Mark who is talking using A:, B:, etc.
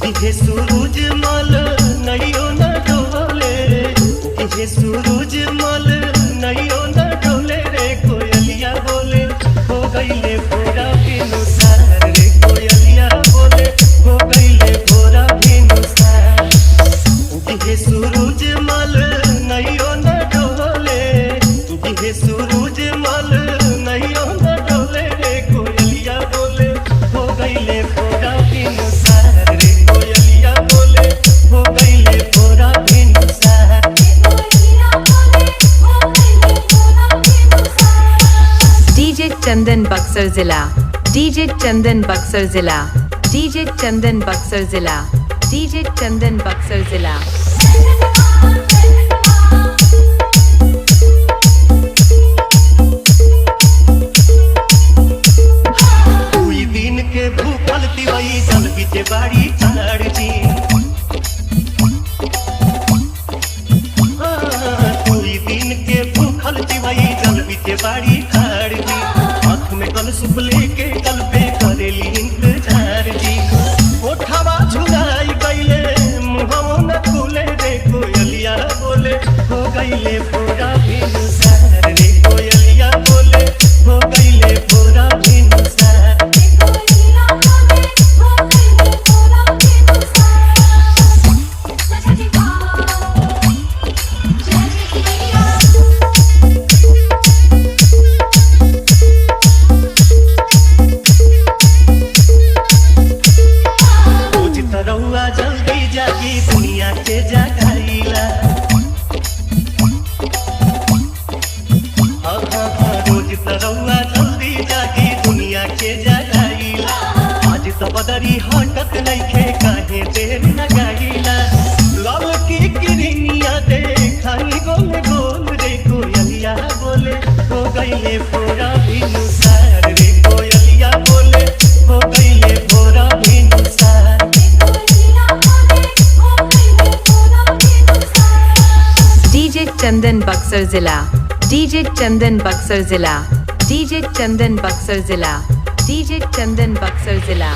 A: उगे सूरज मल नैयो न डोले, उगे सूरज मल नैयो न डोले रे कोयलिया बोले हो गईले भोरा भिनुसार रे कोयलिया बोले हो गईले भोरा भिनुसार। उगे सूरज मल नैयो न डोले, उगे सूरज मल नैयो न डोले रे कोयलिया बोले हो गईले भोरा भिनुसार रे कोयलिया बोले हो गईले भोरा भिनुसार।
B: डीजे चंदन बक्सर जिला, डीजे चंदन बक्सर जिला, डीजे चंदन बक्सर जिला, डीजे चंदन बक्सर जिला।
A: कोई दिन के भूखल तिवई जल बीचे बाड़ी झाड़ जी, कोई दिन के भूखल तिवई जल बीचे बाड़ी झाड़ जी। हाथ में कल सुप लेके कल पे करेली इंतजार जी। ओठवा झुराई गईले मुहवा न खुले रे कोयलिया बोले हो गईले भोरा भिनुसार रे कोयलिया बोले हो गईले भोरा भिनुसार। रोज तरौआ जल्दी जागी दुनिया के जगाईला, रोज तरौआ जल्दी जागी दुनिया के जगाईला। आज तो बदरी हटत नइखे काहे देर लगाईला। लव की किरनिया देखाई गोल गोल रे कोयलिया बोले हो गईले भोरा भिनुसार रे कोयलिया बोले हो गईले भोरा भिनुसार।
B: डीजे चंदन बक्सर जिला, डीजे चंदन बक्सर जिला, डीजे चंदन बक्सर जिला, डीजे चंदन बक्सर जिला।